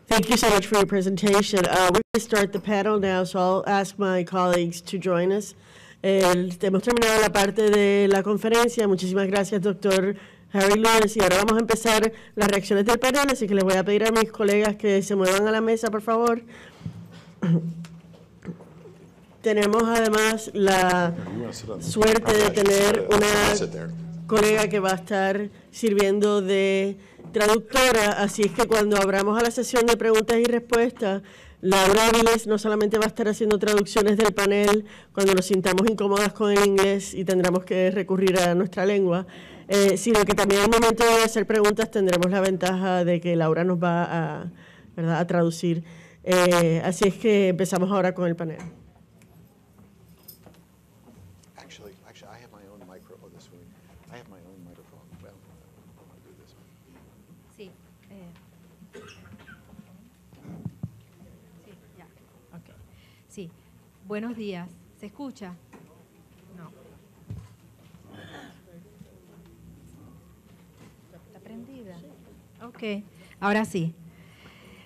Thank you so much for your presentation. We're going to start the panel now, so I'll ask my colleagues to join us. Hemos terminado la parte de la conferencia. Muchísimas gracias, doctor Harry Lewis. Y ahora vamos a empezar las reacciones del panel, así que les voy a pedir a mis colegas que se muevan a la mesa, por favor. Tenemos además la suerte de tener una colega que va a estar sirviendo de traductora, así es que cuando abramos a la sesión de preguntas y respuestas, Laura Áviles no solamente va a estar haciendo traducciones del panel cuando nos sintamos incómodas con el inglés y tendremos que recurrir a nuestra lengua, sino que también en el momento de hacer preguntas tendremos la ventaja de que Laura nos va a, ¿verdad?, a traducir. Así es que empezamos ahora con el panel. Sí, buenos días. ¿Se escucha? No. ¿Está prendida? Ok, ahora sí.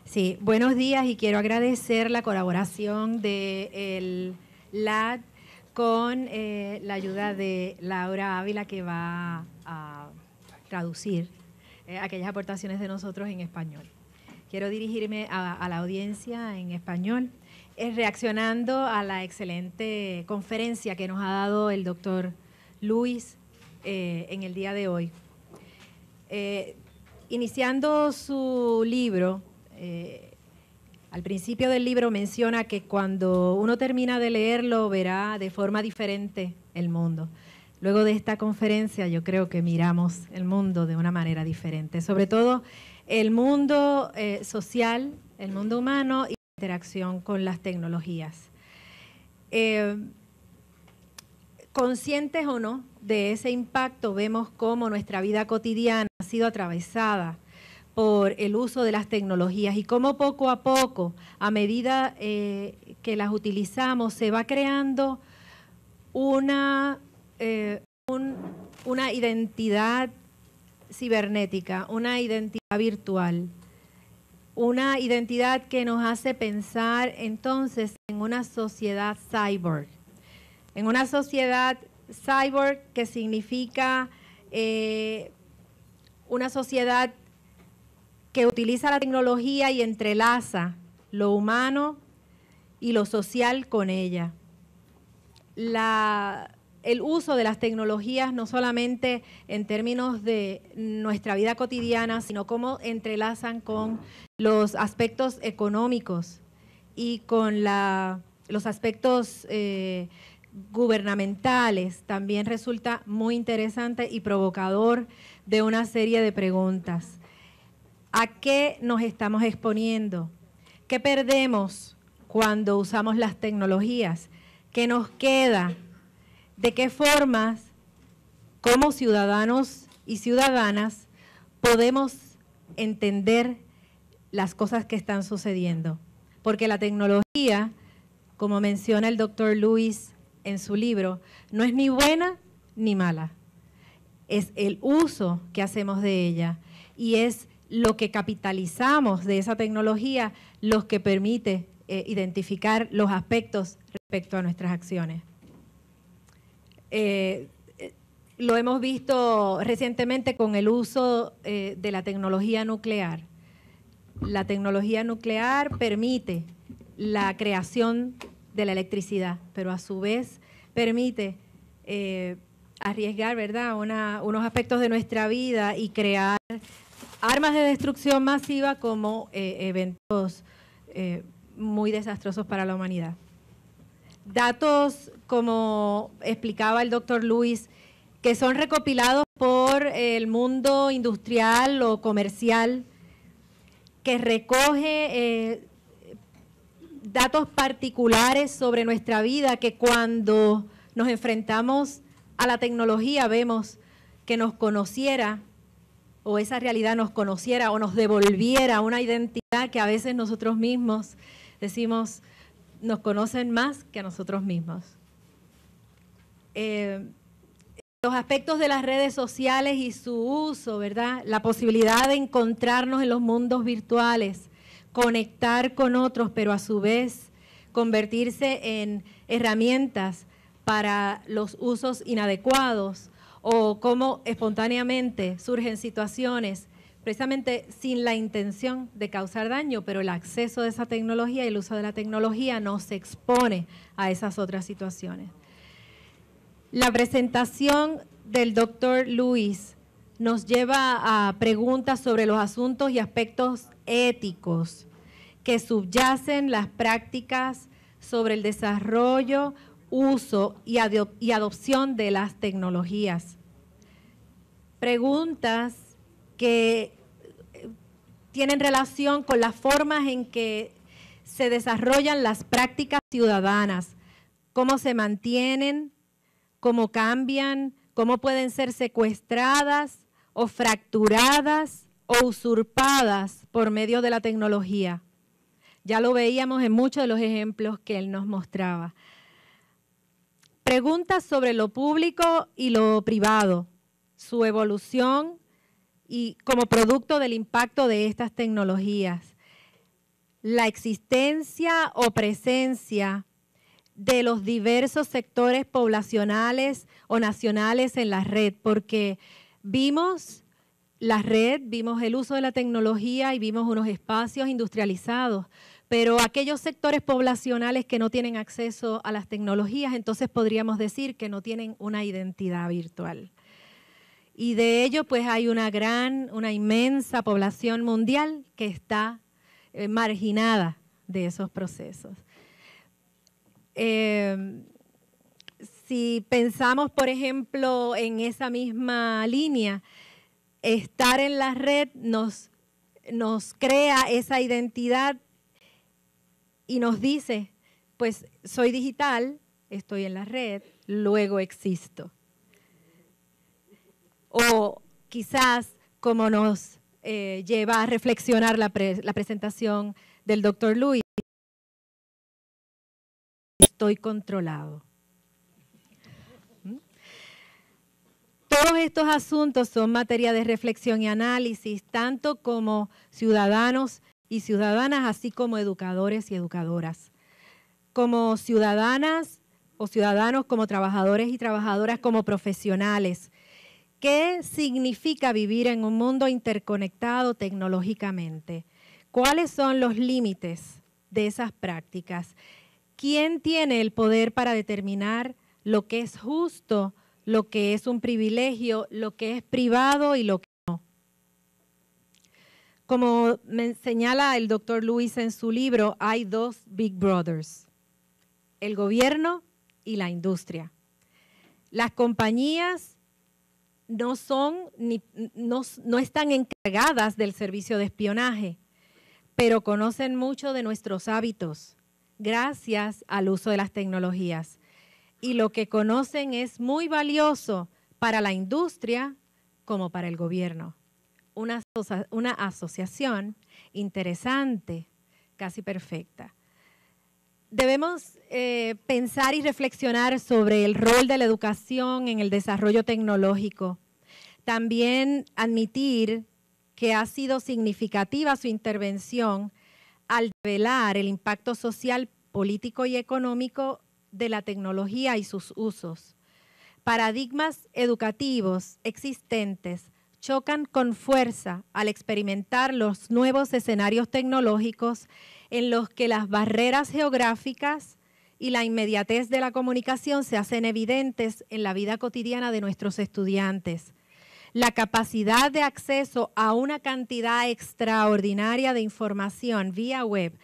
Sí, buenos días y quiero agradecer la colaboración del LAD con la ayuda de Laura Ávila, que va a traducir aquellas aportaciones de nosotros en español. Quiero dirigirme a la audiencia en español, reaccionando a la excelente conferencia que nos ha dado el doctor Luis en el día de hoy. Iniciando su libro, al principio del libro menciona que cuando uno termina de leerlo verá de forma diferente el mundo. Luego de esta conferencia yo creo que miramos el mundo de una manera diferente, sobre todo el mundo social, el mundo humano y la interacción con las tecnologías. Conscientes o no de ese impacto, vemos cómo nuestra vida cotidiana ha sido atravesada por el uso de las tecnologías y cómo poco a poco, a medida que las utilizamos, se va creando una identidad cibernética, una identidad virtual, una identidad que nos hace pensar entonces en una sociedad cyborg. En una sociedad cyborg que significa una sociedad que utiliza la tecnología y entrelaza lo humano y lo social con ella. El uso de las tecnologías no solamente en términos de nuestra vida cotidiana, sino cómo entrelazan con los aspectos económicos y con los aspectos gubernamentales, también resulta muy interesante y provocador de una serie de preguntas. ¿A qué nos estamos exponiendo? ¿Qué perdemos cuando usamos las tecnologías? ¿Qué nos queda? ¿De qué formas, como ciudadanos y ciudadanas, podemos entender las cosas que están sucediendo? Porque la tecnología, como menciona el doctor Lewis en su libro, no es ni buena ni mala. Es el uso que hacemos de ella y es lo que capitalizamos de esa tecnología los que permite identificar los aspectos respecto a nuestras acciones. Lo hemos visto recientemente con el uso de la tecnología nuclear. La tecnología nuclear permite la creación de la electricidad, pero a su vez permite arriesgar, ¿verdad?, unos aspectos de nuestra vida y crear armas de destrucción masiva como eventos muy desastrosos para la humanidad. Datos, como explicaba el doctor Lewis, que son recopilados por el mundo industrial o comercial, que recoge datos particulares sobre nuestra vida, que cuando nos enfrentamos a la tecnología vemos que nos conociera, o esa realidad nos conociera o nos devolviera una identidad que a veces nosotros mismos decimos nos conocen más que a nosotros mismos. Los aspectos de las redes sociales y su uso, ¿verdad? La posibilidad de encontrarnos en los mundos virtuales, conectar con otros, pero a su vez convertirse en herramientas para los usos inadecuados, o cómo espontáneamente surgen situaciones precisamente sin la intención de causar daño, pero el acceso de esa tecnología y el uso de la tecnología nos expone a esas otras situaciones. La presentación del doctor Luis nos lleva a preguntas sobre los asuntos y aspectos éticos que subyacen las prácticas sobre el desarrollo, uso y adopción de las tecnologías. Preguntas que tienen relación con las formas en que se desarrollan las prácticas ciudadanas, cómo se mantienen, cómo cambian, cómo pueden ser secuestradas o fracturadas o usurpadas por medio de la tecnología. Ya lo veíamos en muchos de los ejemplos que él nos mostraba. Preguntas sobre lo público y lo privado, su evolución y como producto del impacto de estas tecnologías. La existencia o presencia de los diversos sectores poblacionales o nacionales en la red, porque vimos la red, vimos el uso de la tecnología y vimos unos espacios industrializados, pero aquellos sectores poblacionales que no tienen acceso a las tecnologías, entonces podríamos decir que no tienen una identidad virtual. Y de ello, pues hay una inmensa población mundial que está marginada de esos procesos. Si pensamos, por ejemplo, en esa misma línea, estar en la red nos crea esa identidad y nos dice, pues soy digital, estoy en la red, luego existo. O quizás, como nos lleva a reflexionar la presentación del doctor Luis, estoy controlado. Todos estos asuntos son materia de reflexión y análisis, tanto como ciudadanos y ciudadanas, así como educadores y educadoras. Como ciudadanas o ciudadanos, como trabajadores y trabajadoras, como profesionales. ¿Qué significa vivir en un mundo interconectado tecnológicamente? ¿Cuáles son los límites de esas prácticas? ¿Quién tiene el poder para determinar lo que es justo, lo que es un privilegio, lo que es privado y lo que no? Como me señala el doctor Luis en su libro, hay dos Big Brothers, el gobierno y la industria. Las compañías no están encargadas del servicio de espionaje, pero conocen mucho de nuestros hábitos gracias al uso de las tecnologías. Y lo que conocen es muy valioso para la industria como para el gobierno. Una asociación interesante, casi perfecta. Debemos pensar y reflexionar sobre el rol de la educación en el desarrollo tecnológico. También admitir que ha sido significativa su intervención al revelar el impacto social, político y económico de la tecnología y sus usos. Paradigmas educativos existentes chocan con fuerza al experimentar los nuevos escenarios tecnológicos en los que las barreras geográficas y la inmediatez de la comunicación se hacen evidentes en la vida cotidiana de nuestros estudiantes. La capacidad de acceso a una cantidad extraordinaria de información vía web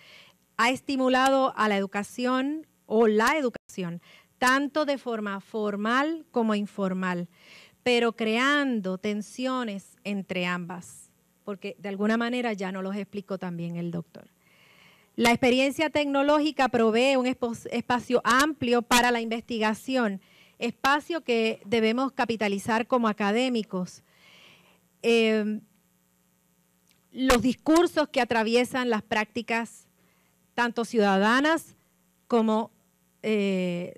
ha estimulado a la educación tanto de forma formal como informal, pero creando tensiones entre ambas, porque de alguna manera ya nos los explicó también el doctor. La experiencia tecnológica provee un espacio amplio para la investigación, espacio que debemos capitalizar como académicos. Los discursos que atraviesan las prácticas tanto ciudadanas como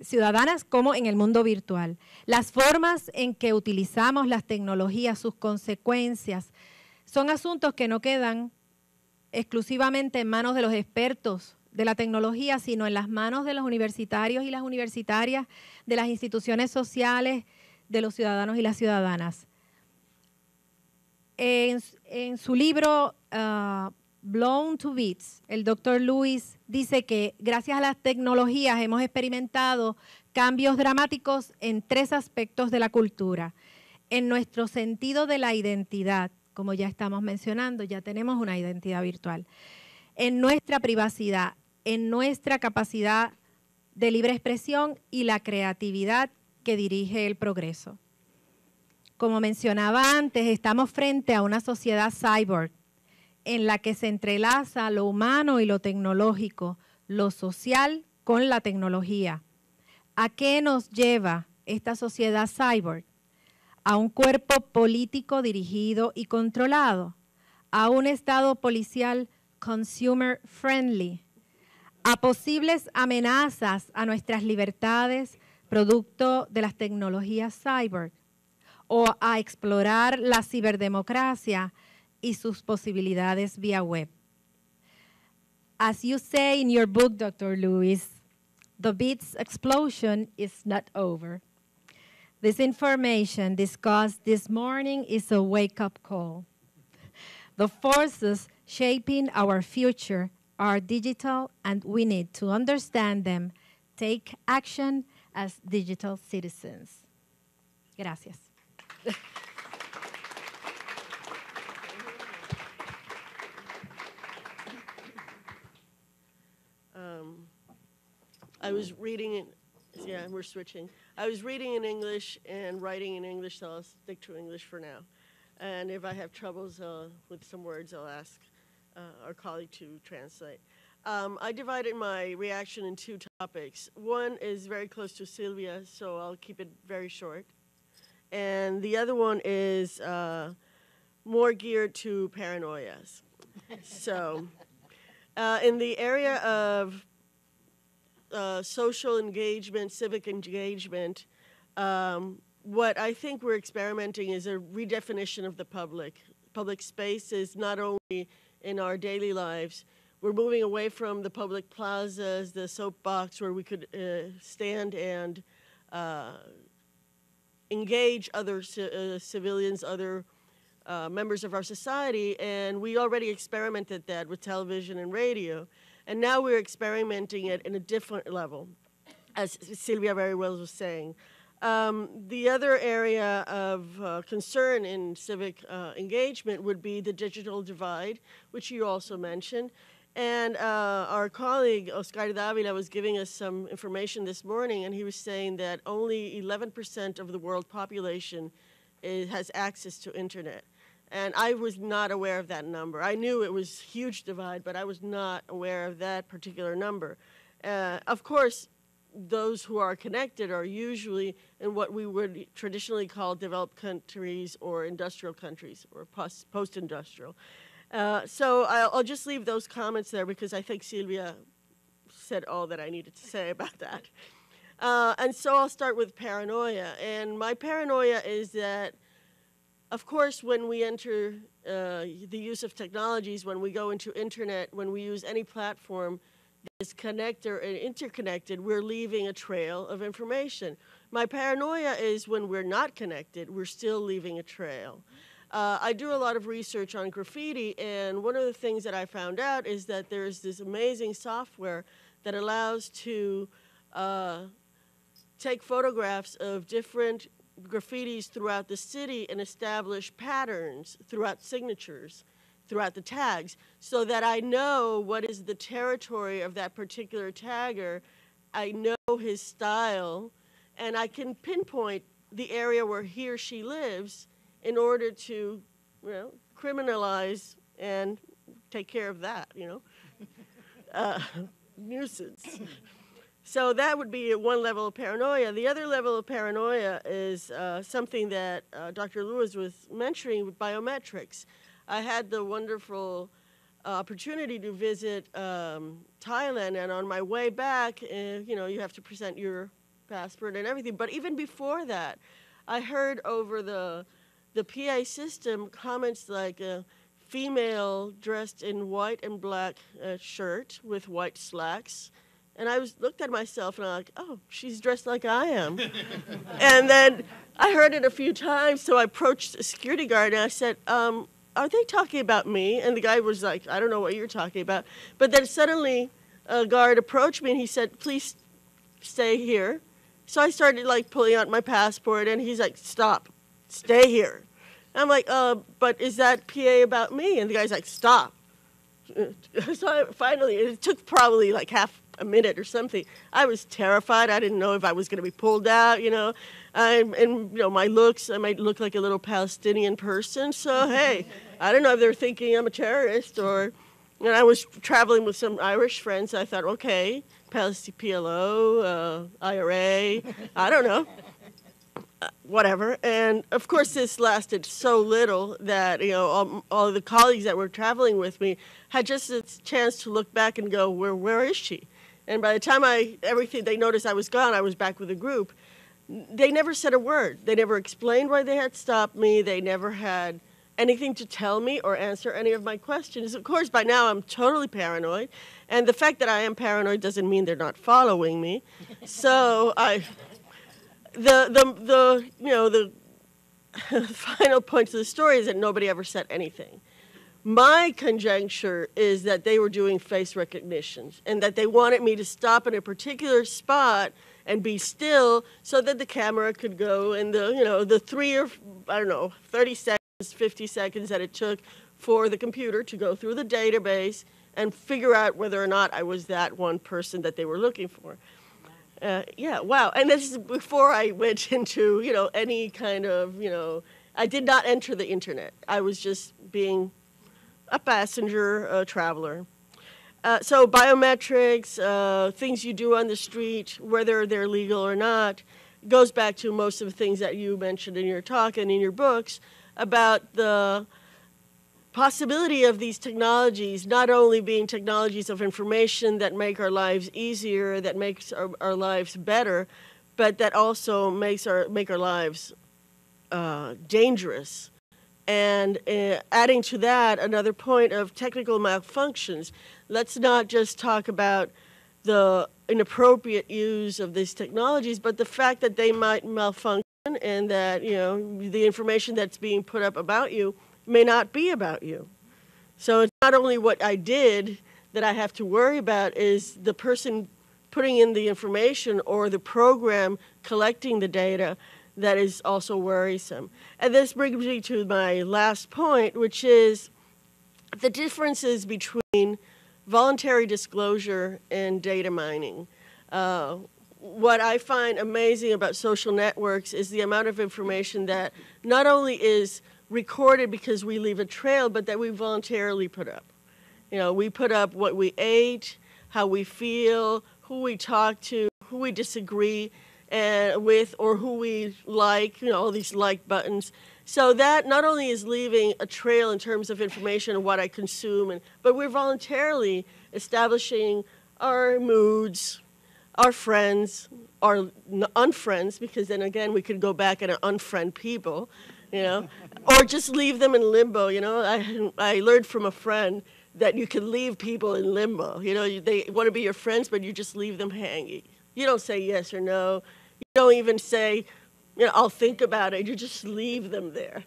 ciudadanas como en el mundo virtual. Las formas en que utilizamos las tecnologías, sus consecuencias, son asuntos que no quedan exclusivamente en manos de los expertos de la tecnología, sino en las manos de los universitarios y las universitarias, de las instituciones sociales, de los ciudadanos y las ciudadanas. En su libro Blown to Bits, el doctor Lewis dice que gracias a las tecnologías hemos experimentado cambios dramáticos en 3 aspectos de la cultura. En nuestro sentido de la identidad, como ya estamos mencionando, ya tenemos una identidad virtual. En nuestra privacidad, en nuestra capacidad de libre expresión y la creatividad que dirige el progreso. Como mencionaba antes, estamos frente a una sociedad cyborg en la que se entrelaza lo humano y lo tecnológico, lo social con la tecnología. ¿A qué nos lleva esta sociedad cyborg? A un cuerpo político dirigido y controlado, a un estado policial consumer friendly, a posibles amenazas a nuestras libertades producto de las tecnologías cyborg, o a explorar la ciberdemocracia y sus posibilidades vía web. As you say in your book, Dr. Lewis, the bits explosion is not over. This information discussed this morning is a wake-up call. The forces shaping our future are digital, and we need to understand them, take action as digital citizens. Gracias. I was reading in, yeah, we're switching. I was reading in English and writing in English, so I'll stick to English for now. And if I have troubles with some words, I'll ask our colleague to translate. I divided my reaction in 2 topics. One is very close to Sylvia, so I'll keep it very short. And the other one is more geared to paranoias. So in the area of social engagement, civic engagement, what I think we're experimenting is a redefinition of the public. Public space is not only in our daily lives. We're moving away from the public plazas, the soapbox where we could stand and engage other civilians, other members of our society, and we already experimented that with television and radio. And now we're experimenting it in a different level, as Sylvia very well was saying. The other area of concern in civic engagement would be the digital divide, which you also mentioned. And our colleague, Oscar Davila, was giving us some information this morning, and he was saying that only 11% of the world population has access to internet. And I was not aware of that number. I knew it was a huge divide, but I was not aware of that particular number. Of course, those who are connected are usually in what we would traditionally call developed countries or industrial countries or post-industrial. So I'll just leave those comments there because I think Sylvia said all that I needed to say about that. And so I'll start with paranoia. And my paranoia is that, of course, when we enter the use of technologies, when we go into internet, when we use any platform that is connected or interconnected, we're leaving a trail of information. My paranoia is when we're not connected, we're still leaving a trail. I do a lot of research on graffiti, and one of the things that I found out is that there's this amazing software that allows to take photographs of different graffitis throughout the city and establish patterns throughout signatures, throughout the tags, so that I know what is the territory of that particular tagger. I know his style, and I can pinpoint the area where he or she lives in order to, criminalize and take care of that, nuisance. So that would be one level of paranoia. The other level of paranoia is something that Dr. Lewis was mentioning with biometrics. I had the wonderful opportunity to visit Thailand, and on my way back, you know, you have to present your passport and everything. But even before that, I heard over the PA system comments like a female dressed in white and black shirt with white slacks. And I looked at myself and I'm like, oh, she's dressed like I am. And then I heard it a few times, so I approached a security guard and I said, are they talking about me? And the guy was like, I don't know what you're talking about. But then suddenly a guard approached me and he said, please stay here. So I started like pulling out my passport and he's like, stop, stay here. And I'm like, but is that PA about me? And the guy's like, stop. So finally, it took probably like half a minute or something. I was terrified. I didn't know if I was going to be pulled out, you know. And you know, my looks, I might look like a little Palestinian person. So, hey, I don't know if they're thinking I'm a terrorist or, and I was traveling with some Irish friends. I thought, okay, PLO, IRA, I don't know. Whatever. And of course, this lasted so little that, you know, all the colleagues that were traveling with me had just a chance to look back and go, where is she? And by the time they noticed I was gone, I was back with the group. They never said a word. They never explained why they had stopped me. They never had anything to tell me or answer any of my questions. Of course, by now I'm totally paranoid. And the fact that I am paranoid doesn't mean they're not following me. So the final point to the story is that nobody ever said anything. My conjecture is that they were doing face recognitions and that they wanted me to stop in a particular spot and be still so that the camera could go in the 30 seconds, 50 seconds that it took for the computer to go through the database and figure out whether or not I was that one person that they were looking for. Yeah, wow. And this is before I went into, you know, any kind of, you know, I did not enter the internet. I was just being a passenger, a traveler. So biometrics, things you do on the street, whether they're legal or not, goes back to most of the things that you mentioned in your talk and in your books about the possibility of these technologies not only being technologies of information that make our lives easier, that makes our lives better, but that also make our lives dangerous. And adding to that, another point of technical malfunctions. Let's not just talk about the inappropriate use of these technologies, but the fact that they might malfunction and that, you know, the information that's being put up about you may not be about you. So it's not only what I did that I have to worry about, is the person putting in the information or the program collecting the data that is also worrisome. And this brings me to my last point, which is the differences between voluntary disclosure and data mining. What I find amazing about social networks is the amount of information that not only is recorded because we leave a trail, but that we voluntarily put up. You know, we put up what we ate, how we feel, who we talk to, who we disagree with, or who we like, you know, all these like buttons. So that not only is leaving a trail in terms of information of what I consume, but we're voluntarily establishing our moods, our friends, our unfriends, because then again we could go back and unfriend people, you know, or just leave them in limbo. You know, I learned from a friend that you can leave people in limbo. You know, they want to be your friends, but you just leave them hanging. You don't say yes or no. You don't even say, you know, I'll think about it. You just leave them there.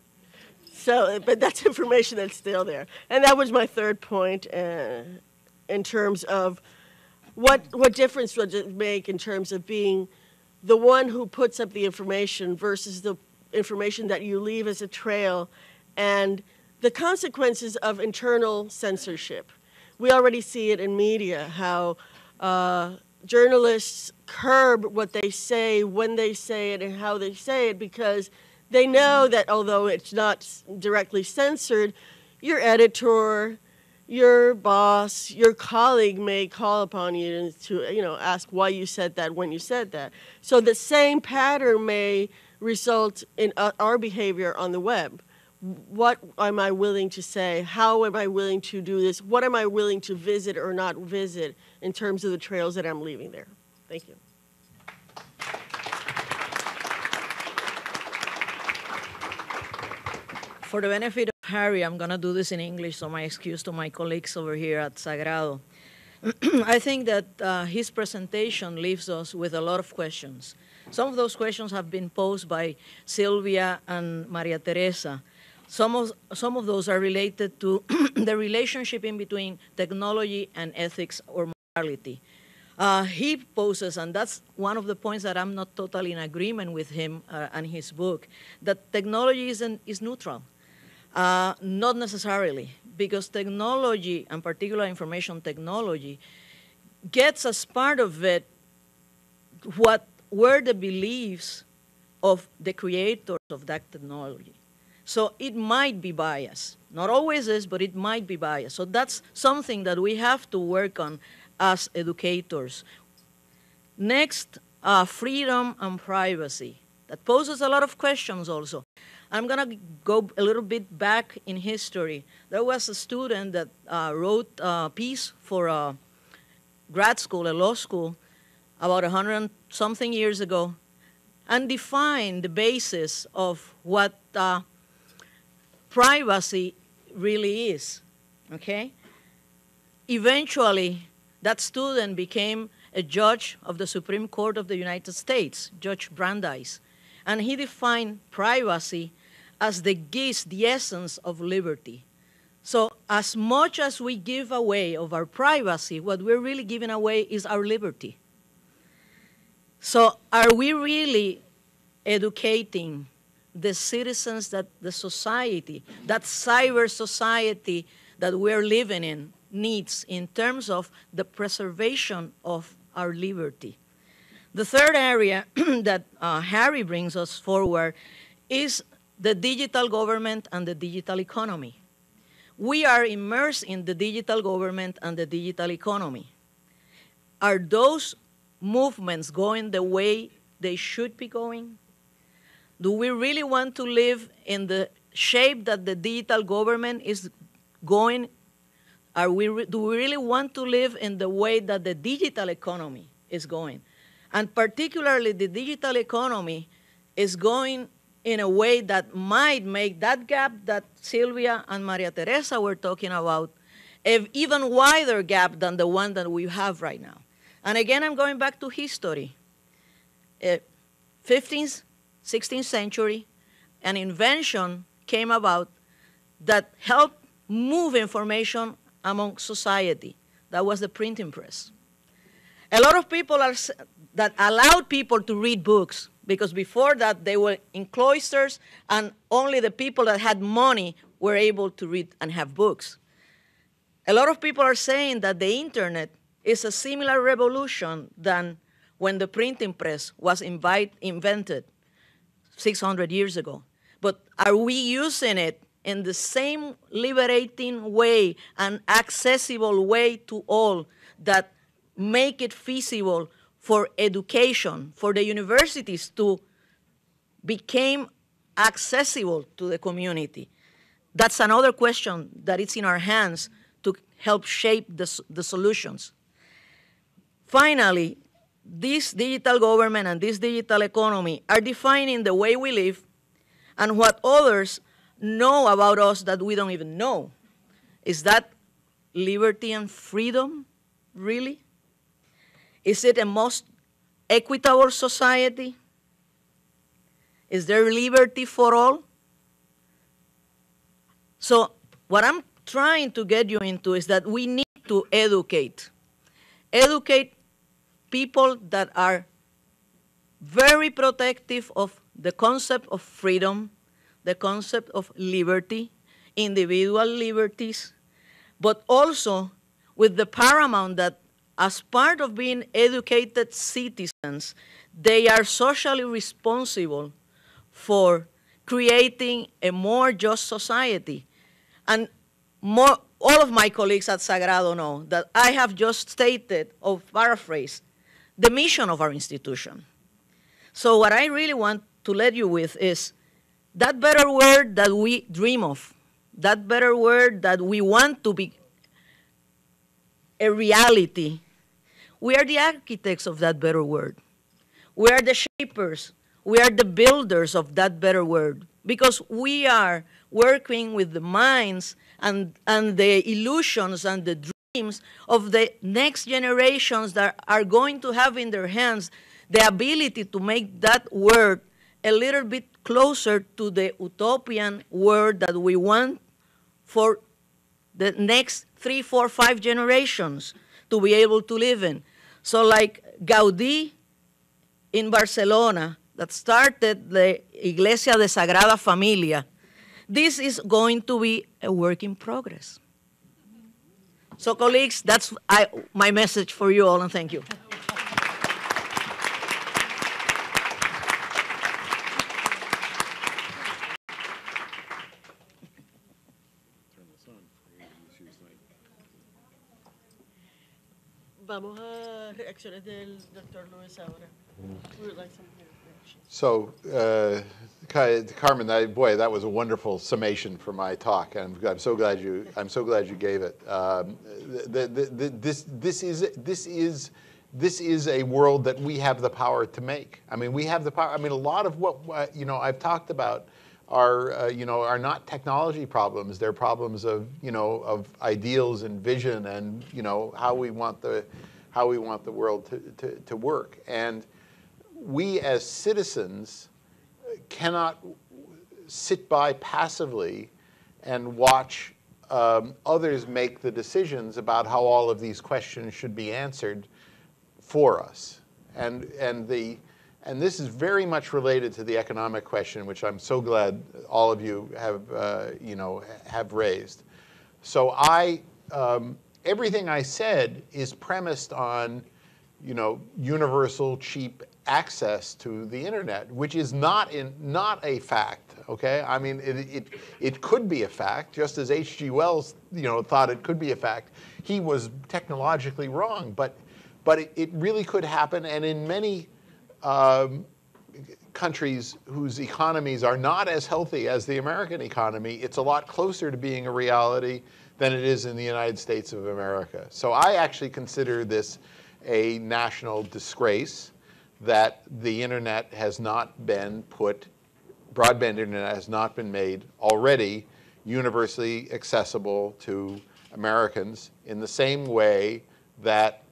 So, but that's information that's still there. And that was my third point in terms of what difference does it make in terms of being the one who puts up the information versus the information that you leave as a trail, and the consequences of internal censorship. We already see it in media, how journalists curb what they say, when they say it, and how they say it, because they know that although it's not directly censored, your editor, your boss, your colleague may call upon you to, you know, ask why you said that when you said that. So the same pattern may result in our behavior on the web, what am I willing to say? How am I willing to do this? What am I willing to visit or not visit in terms of the trails that I'm leaving there? Thank you. For the benefit of Harry, I'm going to do this in English, so my excuse to my colleagues over here at Sagrado. I think that his presentation leaves us with a lot of questions. Some of those questions have been posed by Sylvia and Maria Teresa. Some of those are related to the relationship in between technology and ethics or morality. He poses, and that's one of the points that I'm not totally in agreement with him and his book, that technology is neutral. Not necessarily, because technology, and particularly information technology, gets as part of it what were the beliefs of the creators of that technology. So it might be biased. Not always is, but it might be biased. So that's something that we have to work on as educators. Next, freedom and privacy. That poses a lot of questions also. I'm going to go a little bit back in history. There was a student that wrote a piece for a grad school, a law school, about 100-something years ago, and defined the basis of what privacy really is, okay? Eventually, that student became a judge of the Supreme Court of the United States, Judge Brandeis, and he defined privacy as the gist, the essence of liberty. So as much as we give away of our privacy, what we're really giving away is our liberty. So are we really educating the citizens that the society, that cyber society that we're living in needs in terms of the preservation of our liberty? The third area that Harry brings us forward is the digital government and the digital economy. We are immersed in the digital government and the digital economy. Are those movements going the way they should be going? Do we really want to live in the shape that the digital government is going? Do we really want to live in the way that the digital economy is going? And particularly the digital economy is going in a way that might make that gap that Sylvia and Maria Teresa were talking about an even wider gap than the one that we have right now. And again, I'm going back to history. 15th, 16th century, an invention came about that helped move information among society. That was the printing press. A lot of people that allowed people to read books, because before that they were in cloisters and only the people that had money were able to read and have books. A lot of people are saying that the internet is a similar revolution than when the printing press was invented 600 years ago. But are we using it in the same liberating way and accessible way to all that make it feasible for education, for the universities to become accessible to the community? That's another question that is in our hands to help shape the solutions. Finally, this digital government and this digital economy are defining the way we live and what others know about us that we don't even know. Is that liberty and freedom, really? Is it a most equitable society? Is there liberty for all? So what I'm trying to get you into is that we need to educate. Educate people that are very protective of the concept of freedom, the concept of liberty, individual liberties, but also with the paramount that as part of being educated citizens, they are socially responsible for creating a more just society. And all of my colleagues at Sagrado know that I have just stated, or paraphrased, the mission of our institution. So what I really want to let you with is that better world that we dream of, that better world that we want to be a reality, we are the architects of that better world. We are the shapers. We are the builders of that better world, because we are working with the minds and the illusions and the dreams of the next generations that are going to have in their hands the ability to make that world a little bit closer to the utopian world that we want for the next 3, 4, 5 generations to be able to live in. So like Gaudí in Barcelona, that started the Iglesia de Sagrada Familia, this is going to be a work in progress. So colleagues, that's my message for you all, and thank you. Vamos a reacciones del Dr. Luis ahora. We would like some reactions. So, Carmen, boy, that was a wonderful summation for my talk, and I'm so glad you gave it. This is a world that we have the power to make. I mean, we have the power. I mean, a lot of what I've talked about are not technology problems. They're problems of of ideals and vision, and how we want the world to work. And we as citizens cannot sit by passively and watch others make the decisions about how all of these questions should be answered for us. And this is very much related to the economic question, which I'm so glad all of you have raised. So everything I said is premised on universal, cheap access to the internet, which is not a fact. Okay, I mean it could be a fact, just as H.G. Wells thought it could be a fact. He was technologically wrong, but it really could happen, and in many countries whose economies are not as healthy as the American economy, it's a lot closer to being a reality than it is in the United States of America. So I actually consider this a national disgrace that the internet has not been broadband internet has not been made already universally accessible to Americans in the same way that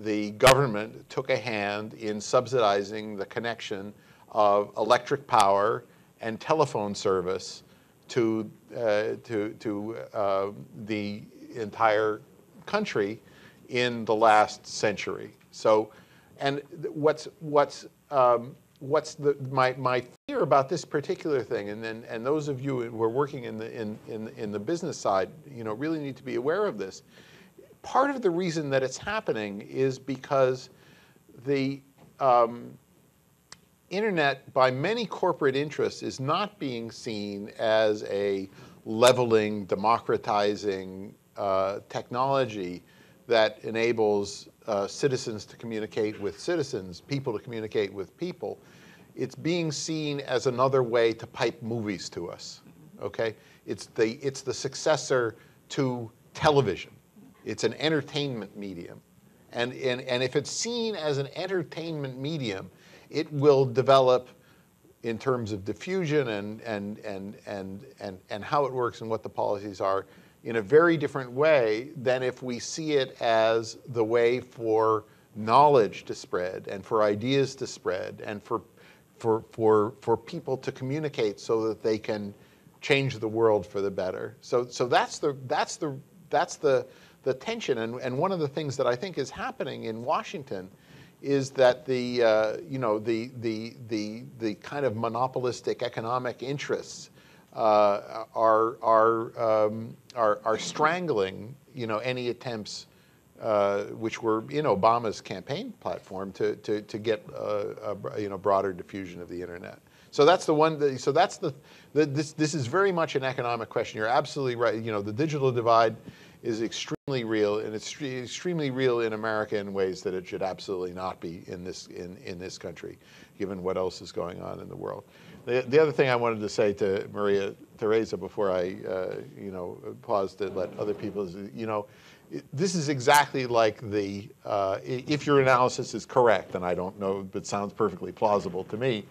the government took a hand in subsidizing the connection of electric power and telephone service to the entire country in the last century. So, and my fear about this particular thing, and those of you who are working in the business side, really need to be aware of this. Part of the reason that it's happening is because the internet, by many corporate interests, is not being seen as a leveling, democratizing technology that enables citizens to communicate with citizens, people to communicate with people. It's being seen as another way to pipe movies to us. Okay, it's the successor to television. It's an entertainment medium, and if it's seen as an entertainment medium, it will develop in terms of diffusion and how it works and what the policies are in a very different way than if we see it as the way for knowledge to spread and for ideas to spread and for people to communicate so that they can change the world for the better. So that's the tension, and one of the things that I think is happening in Washington is that the kind of monopolistic economic interests are strangling any attempts which were in Obama's campaign platform to get broader diffusion of the internet. So that's the one. So that's this is very much an economic question. You're absolutely right. The digital divide is extremely real, and it's extremely real in America in ways that it should absolutely not be in this country, given what else is going on in the world. The other thing I wanted to say to Maria Teresa before I, pause to let other people is, this is exactly like the, if your analysis is correct, and I don't know, but sounds perfectly plausible to me,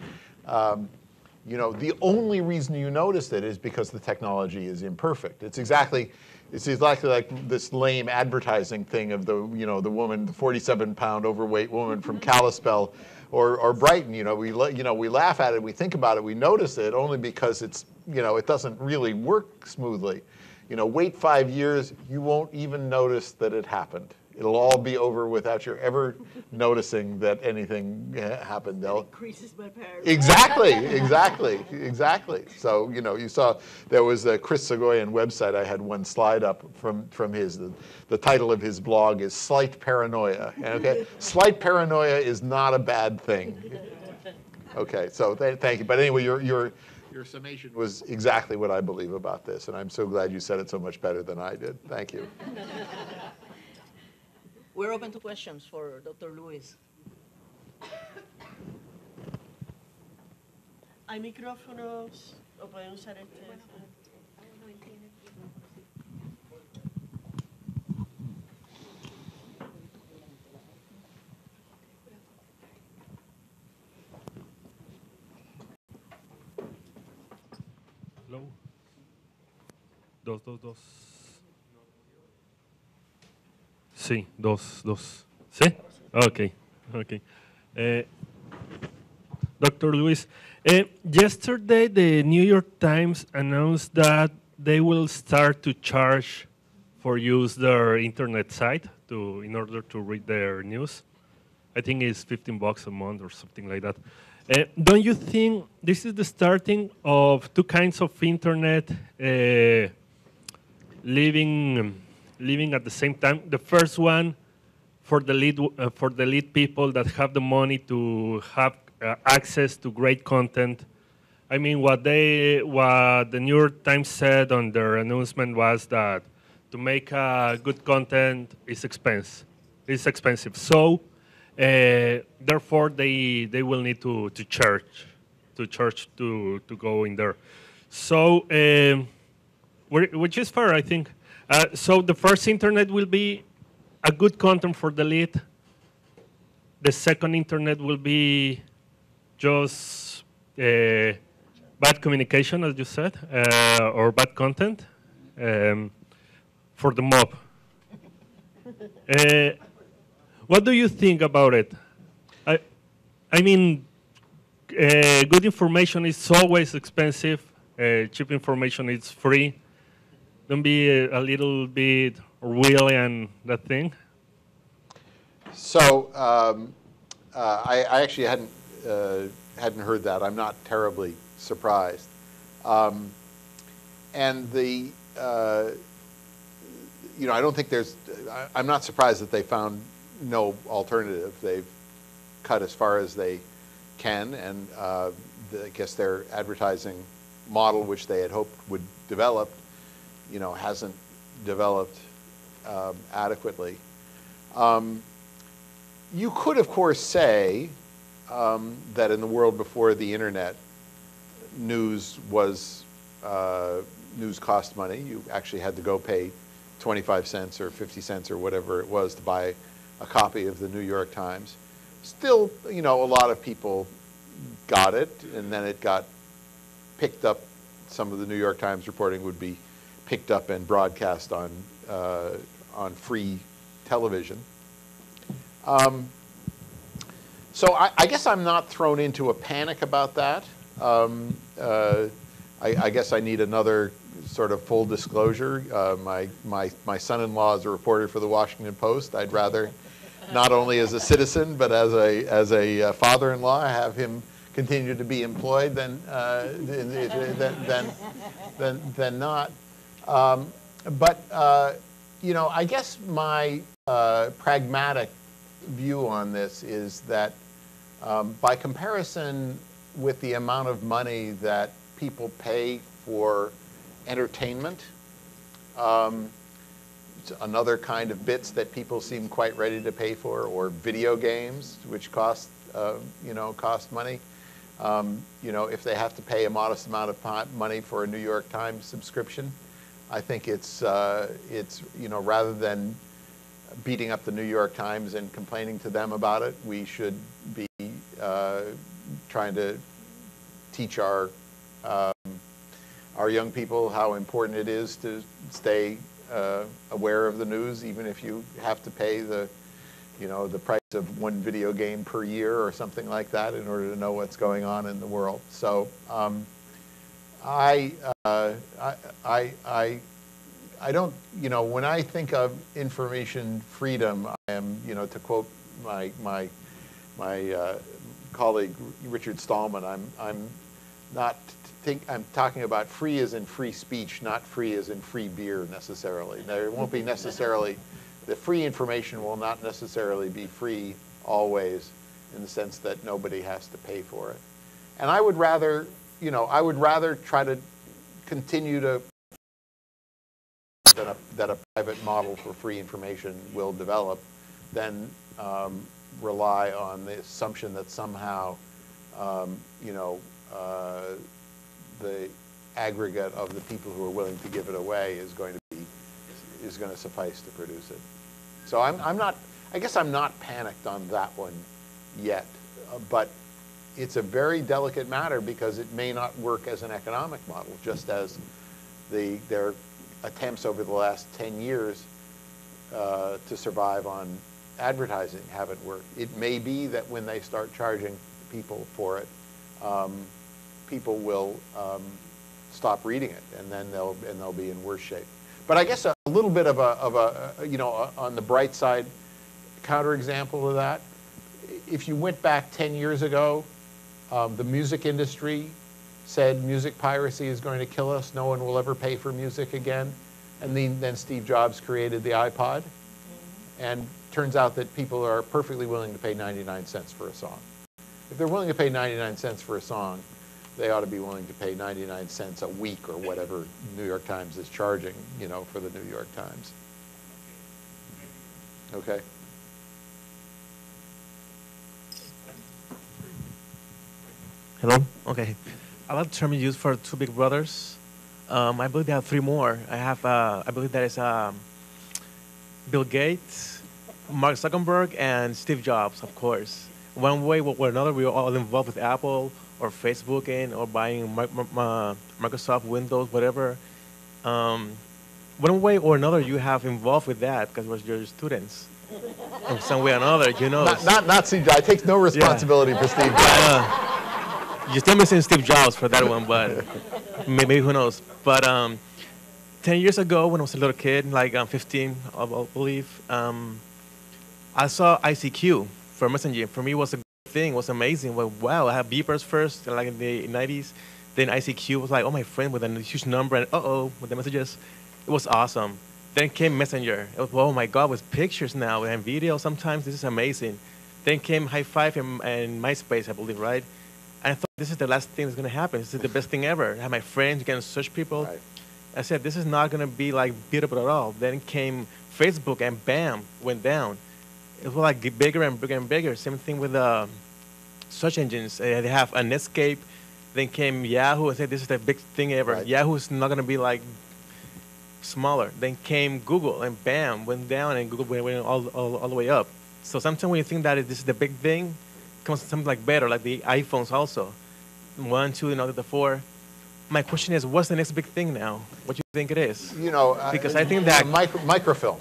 the only reason you noticed it is because the technology is imperfect. It's exactly like this lame advertising thing of the woman, the 47-pound overweight woman from Kalispell or Brighton. We laugh at it, we think about it, we notice it only because it's, it doesn't really work smoothly. Wait 5 years, you won't even notice that it happened. It'll all be over without you ever noticing that anything happened. That increases my power. Exactly. So, you saw there was a Chris Segoyan website. I had one slide up from his. The title of his blog is Slight Paranoia. Okay, slight paranoia is not a bad thing. Okay, so thank you. But anyway, your summation was exactly what I believe about this, and I'm so glad you said it so much better than I did. Thank you. We're open to questions for Dr. Luis. ¿Hay micrófonos o pueden usar este? Hello. Dos. Sí, dos. ¿Sí? Okay. Dr. Luis, yesterday the New York Times announced that they will start to charge for use their internet site in order to read their news. I think it's $15 a month or something like that. Don't you think this is the starting of two kinds of internet living at the same time? The first one for the lead people that have the money to have access to great content. I mean, what the New York Times said on their announcement was that to make good content is expensive. So therefore, they will need to charge to go in there. So which is fair, I think. So the first internet will be a good content for the lead. The second internet will be just bad communication, as you said, or bad content for the mob. What do you think about it? I mean, good information is always expensive. Cheap information is free. Don't be a little bit Orwellian, that thing. So I actually hadn't heard that. I'm not terribly surprised. And the I don't think I'm not surprised that they found no alternative. They've cut as far as they can, and I guess their advertising model, which they had hoped would develop, hasn't developed adequately. You could, of course, say that in the world before the internet, news cost money. You actually had to go pay 25 cents or 50 cents or whatever it was to buy a copy of the New York Times. Still, a lot of people got it, and then it got picked up. Some of the New York Times reporting would be picked up and broadcast on free television. So I guess I'm not thrown into a panic about that. I guess I need another sort of full disclosure. My son-in-law is a reporter for the Washington Post. I'd rather, not only as a citizen, but as a father-in-law, have him continue to be employed than not. But I guess my pragmatic view on this is that by comparison with the amount of money that people pay for entertainment, another kind of bits that people seem quite ready to pay for, or video games, which cost money. You know, if they have to pay a modest amount of money for a New York Times subscription, I think it's you know, rather than beating up the New York Times and complaining to them about it, we should be trying to teach our young people how important it is to stay aware of the news, even if you have to pay the, you know, the price of one video game per year or something like that in order to know what's going on in the world. So I don't, you know, when I think of information freedom, I am, you know, to quote my colleague Richard Stallman, I'm talking about free as in free speech, not free as in free beer necessarily. There won't be necessarily, the free information will not necessarily be free always, in the sense that nobody has to pay for it. And I would rather, you know, I would rather try to continue to that a private model for free information will develop than rely on the assumption that somehow, you know, the aggregate of the people who are willing to give it away is going to suffice to produce it. So I'm not, I guess I'm not panicked on that one yet, but it's a very delicate matter because it may not work as an economic model, just as their attempts over the last 10 years to survive on advertising haven't worked. It may be that when they start charging people for it, people will stop reading it, and then they'll be in worse shape. But I guess a little bit of a you know, on the bright side counterexample of that, if you went back 10 years ago, the music industry said music piracy is going to kill us, no one will ever pay for music again, and then Steve Jobs created the iPod, and turns out that people are perfectly willing to pay 99 cents for a song. If they're willing to pay 99 cents for a song, they ought to be willing to pay 99 cents a week or whatever New York Times is charging, you know, for the New York Times. Okay. Hello? Okay. I love the term you use for two big brothers. I believe they have three more. I believe that is Bill Gates, Mark Zuckerberg, and Steve Jobs, of course. One way or another, we were all involved with Apple or Facebooking or buying Microsoft Windows, whatever. One way or another, you have involved with that because it was your students. In some way or another, you know. Not Steve Jobs. I take no responsibility for Steve Jobs. You're still missing Steve Jobs for that one, but maybe who knows. But 10 years ago, when I was a little kid, like 15, I believe, I saw ICQ for Messenger. For me, it was a good thing. It was amazing. Well, wow, I had beepers first, like in the 90s. Then ICQ was like, oh, my friend with a huge number, and with the messages. It was awesome. Then came Messenger. It was, oh, my God, with pictures now and video sometimes. This is amazing. Then came High Five and MySpace, I believe, right? And I thought, this is the last thing that's going to happen. This is the best thing ever. I have my friends, you can search people. Right. I said, this is not going to be like beatable at all. Then came Facebook, and bam, went down. It was like bigger and bigger and bigger. Same thing with search engines. They have a Netscape. Then came Yahoo. I said, this is the big thing ever. Right. Yahoo's not going to be like smaller. Then came Google, and bam, went down, and Google went all the way up. So sometimes when you think that this is the big thing, comes something like better, like the iPhones also. 1, 2, and the 4. My question is, what's the next big thing now? What do you think it is? You know, because I think that microfilm.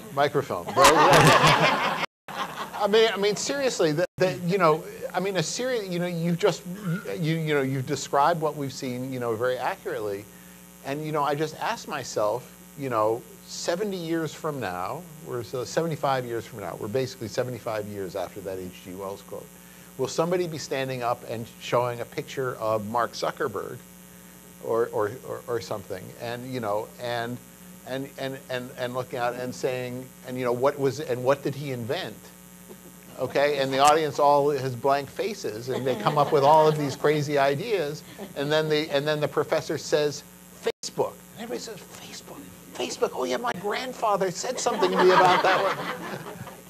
I mean, seriously, you know, I mean, you know, you've described what we've seen, you know, very accurately, and you know, I just asked myself, you know, 70 years from now, or so 75 years from now, we're basically 75 years after that H.G. Wells quote. Will somebody be standing up and showing a picture of Mark Zuckerberg, or something, and you know, and looking at it and saying, and you know, what did he invent? Okay, and the audience all has blank faces, and they come up with all of these crazy ideas, and then the professor says Facebook, and everybody says Facebook. Oh yeah, my grandfather said something to me about that one.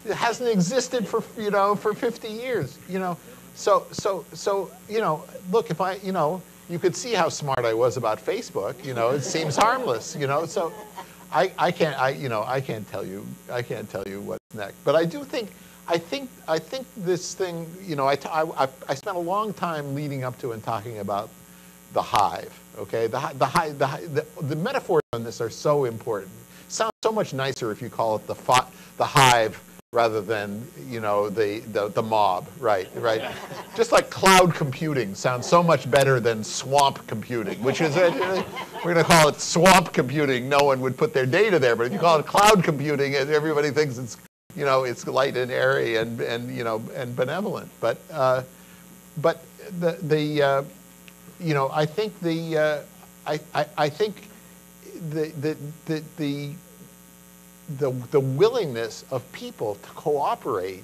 It hasn't existed for, you know, for 50 years, you know. So, you know, look, if I, you know, you could see how smart I was about Facebook. You know, it seems harmless. You know, so I can't tell you what's next. But I do think, I think this thing, you know, I spent a long time leading up to and talking about the hive. Okay, the metaphors on this are so important. It sounds so much nicer if you call it the hive rather than, you know, the mob, right? Just like cloud computing sounds so much better than swamp computing, which is, we're going to call it swamp computing. No one would put their data there, but if you call it cloud computing, everybody thinks it's, you know, it's light and airy and you know, and benevolent. But you know, I think I think the willingness of people to cooperate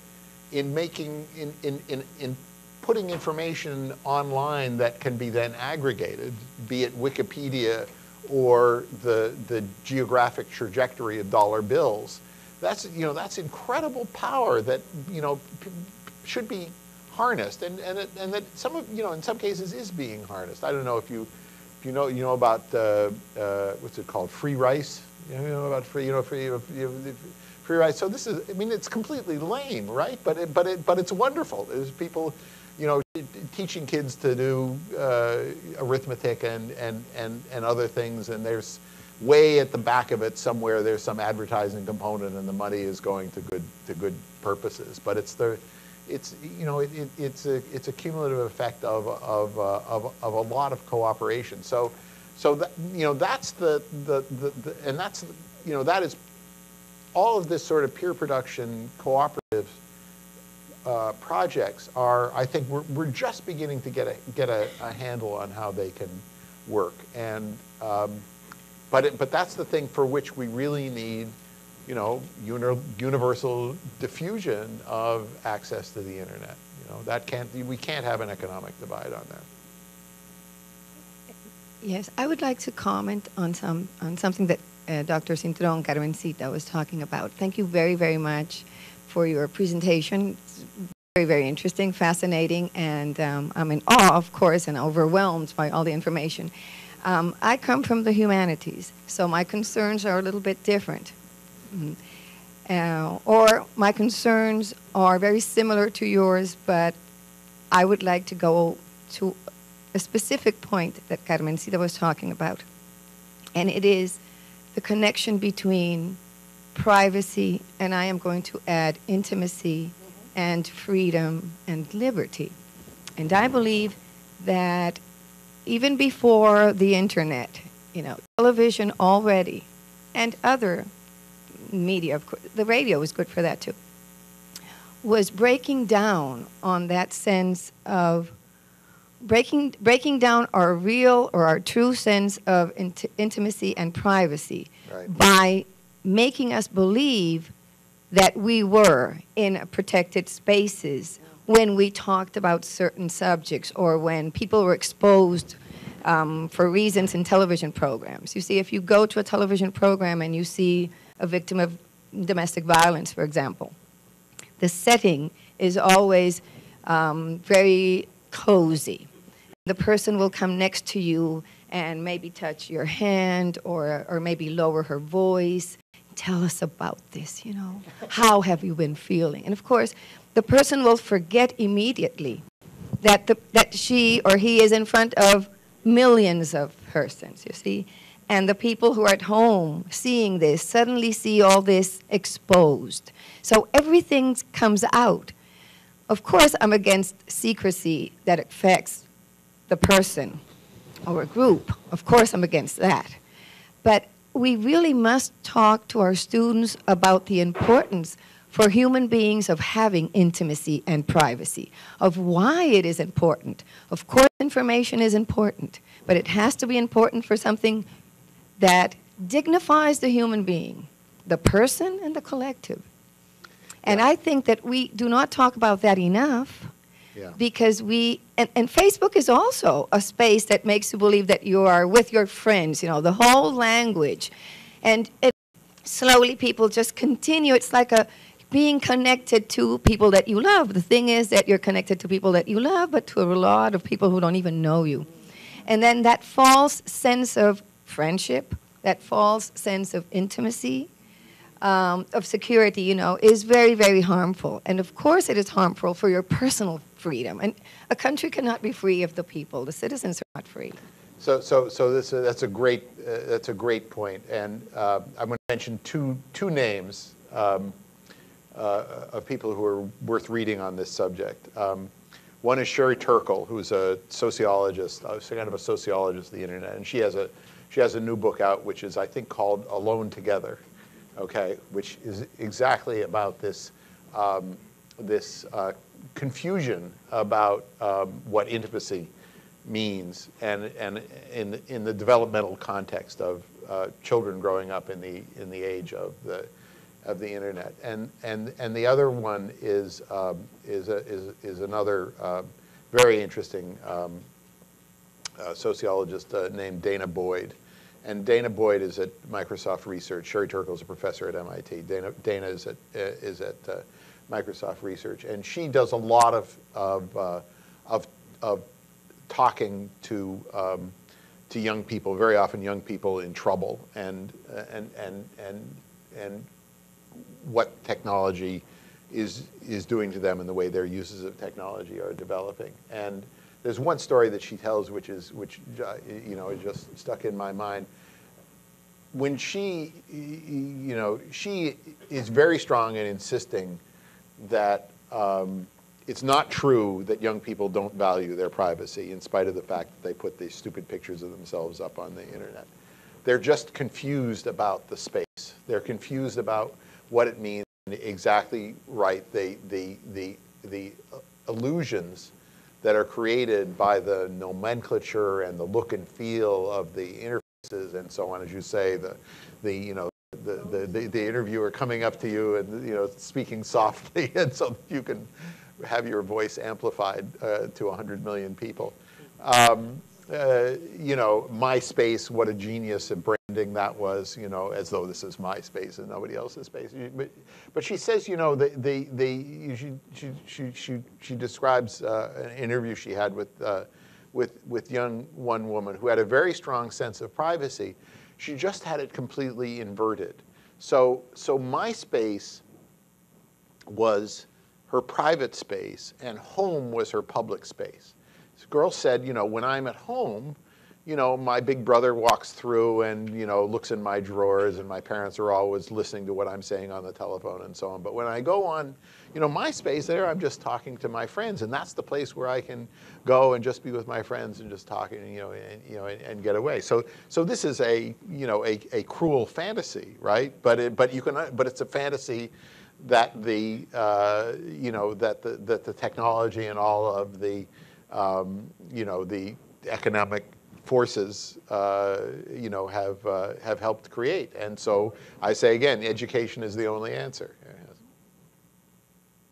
in making in putting information online that can be then aggregated, be it Wikipedia or the geographic trajectory of dollar bills, that's, you know, that's incredible power that, you know, should be harnessed, and that some of, you know, in some cases is being harnessed. I don't know if you know about what's it called, free rice. You know about free rice. So this is, I mean, it's completely lame, right? But it's wonderful. There's people, you know, teaching kids to do arithmetic and other things, and there's way at the back of it somewhere there's some advertising component, and the money is going to good purposes. But it's you know, it's a cumulative effect of a lot of cooperation. So that, you know, that's and that's, you know, that is all of this sort of peer production cooperative projects are, I think we're just beginning to get a handle on how they can work, and but that's the thing for which we really need, you know, universal diffusion of access to the internet. You know, we can't have an economic divide on that. Yes, I would like to comment on something that Dr. Cintrón, Carmencita, was talking about. Thank you very, very much for your presentation. It's very, very interesting, fascinating, and I'm in awe, of course, and overwhelmed by all the information. I come from the humanities, so my concerns are a little bit different. Or my concerns are very similar to yours, but I would like to go to a specific point that Carmencita was talking about, and it is the connection between privacy, and I am going to add intimacy, and freedom and liberty. And I believe that even before the internet, you know, television already, and other media, of course, the radio was good for that too, was breaking down on that sense of breaking down our real or our true sense of intimacy and privacy, right, by making us believe that we were in protected spaces when we talked about certain subjects or when people were exposed for reasons in television programs. You see, if you go to a television program and you see a victim of domestic violence, for example, the setting is always very cozy. The person will come next to you and maybe touch your hand or maybe lower her voice. Tell us about this, you know. How have you been feeling? And of course, the person will forget immediately that she or he is in front of millions of persons, you see. And the people who are at home seeing this suddenly see all this exposed. So everything comes out. Of course, I'm against secrecy that affects the person or a group. Of course, I'm against that. But we really must talk to our students about the importance for human beings of having intimacy and privacy, of why it is important. Of course, information is important, but it has to be important for something that dignifies the human being, the person and the collective. And I think that we do not talk about that enough. Yeah. Because and Facebook is also a space that makes you believe that you are with your friends, you know, the whole language. And slowly people just continue. It's like being connected to people that you love. The thing is that you're connected to people that you love, but to a lot of people who don't even know you. And then that false sense of friendship, that false sense of intimacy, of security, you know, is very, very harmful. And of course it is harmful for your personal freedom. And a country cannot be free of the people. The citizens are not free. So that's a great point. And I'm going to mention two names of people who are worth reading on this subject. One is Sherry Turkle, who's a sociologist, kind of a sociologist of the internet, and she has a new book out, which is, I think, called Alone Together, okay, which is exactly about this confusion about what intimacy means, and in the developmental context of children growing up in the age of the internet, and the other one is another very interesting sociologist named Dana Boyd, and Dana Boyd is at Microsoft Research. Sherry Turkle is a professor at MIT. Dana is at Microsoft Research, and she does a lot of talking to young people, very often young people in trouble, and what technology is doing to them and the way their uses of technology are developing. And there's one story that she tells which is just stuck in my mind. When she is very strong in insisting that it's not true that young people don't value their privacy, in spite of the fact that they put these stupid pictures of themselves up on the internet. They're just confused about the space. They're confused about what it means. Exactly right. The illusions that are created by the nomenclature and the look and feel of the interfaces and so on, as you say, the interviewer coming up to you and speaking softly, and so that you can have your voice amplified to 100 million people. MySpace, what a genius of branding that was, as though this is my space and nobody else's space. But she says, she describes an interview she had with one woman who had a very strong sense of privacy. She just had it completely inverted. So MySpace was her private space, and home was her public space. This girl said, when I'm at home, my big brother walks through and, looks in my drawers, and my parents are always listening to what I'm saying on the telephone and so on. But when I go on, MySpace, there I'm just talking to my friends, and that's the place where I can go and just be with my friends and just talking, and get away. So this is a cruel fantasy, right? But it's a fantasy that the technology and all of the the economic forces have helped create. And so I say again, education is the only answer.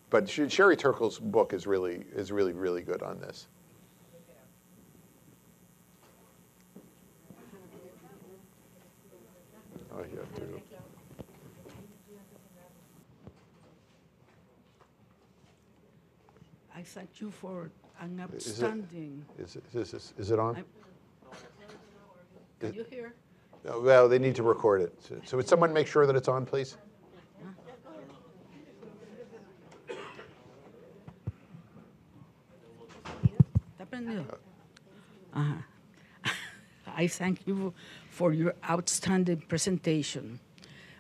But Sherry Turkle's book is really good on this. Oh, you have to. I thank you for an outstanding. Is it on? Can you hear? Well, they need to record it. So would someone make sure that it's on, please? I thank you for your outstanding presentation.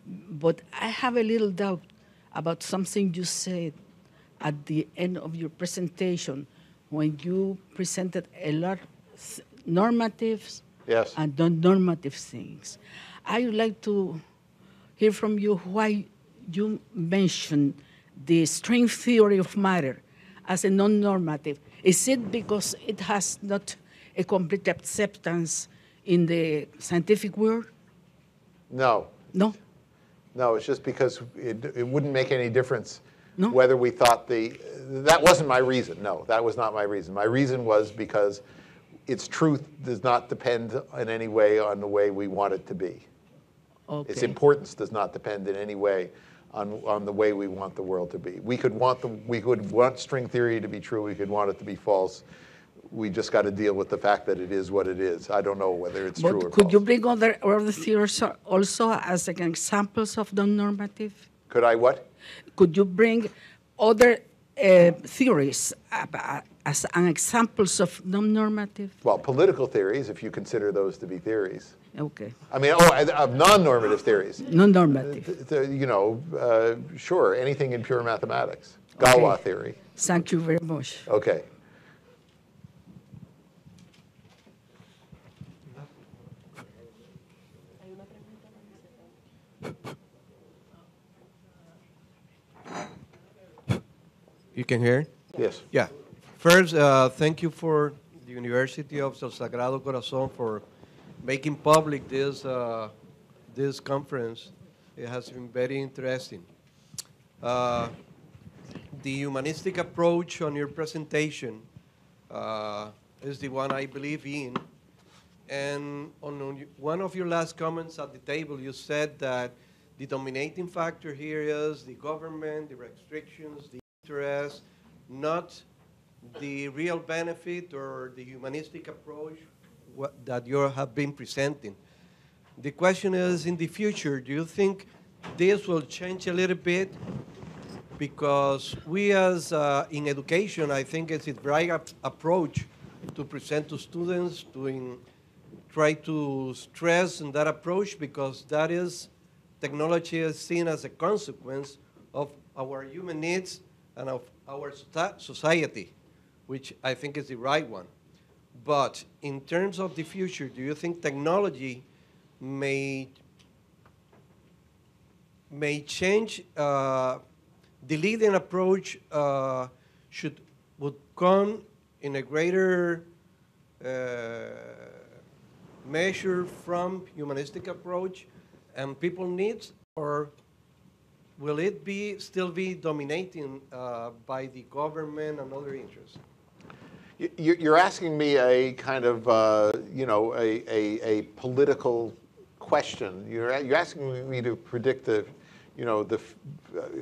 But I have a little doubt about something you said at the end of your presentation when you presented a lot of normatives Yes. and non-normative things. I would like to hear from you why you mentioned the string theory of matter as a non-normative. Is it because it has not a complete acceptance in the scientific world? No. No? No, it's just because it wouldn't make any difference No? whether we thought that wasn't my reason. No, that was not my reason. My reason was because its truth does not depend in any way on the way we want it to be. Okay. Its importance does not depend in any way on the way we want the world to be. We could want string theory to be true. We could want it to be false. We just got to deal with the fact that it is what it is. I don't know whether it's true or false. Could you bring other theories also as examples of non-normative? Could I what? Could you bring other theories as an examples of non-normative? Well, political theories, if you consider those to be theories. Okay. I mean, of non-normative theories. Non-normative. You know, sure, anything in pure mathematics. Galois theory. Thank you very much. Okay. You can hear? Yes. Yeah. First, thank you for the University of the Sagrado Corazón for making public this conference. It has been very interesting. The humanistic approach on your presentation is the one I believe in. And on one of your last comments at the table, you said that the dominating factor here is the government, the restrictions, the interest, not the real benefit or the humanistic approach that you have been presenting. The question is, in the future, do you think this will change a little bit? Because we as in education, I think it's the right approach to present to students, to try to stress in that approach, because that is, technology is seen as a consequence of our human needs and of our society, which I think is the right one. But in terms of the future, do you think technology may change? The leading approach would come in a greater measure from humanistic approach and people needs, or will it still be dominating by the government and other interests? You're asking me a kind of, you know, a political question. You're asking me to predict the, you know, the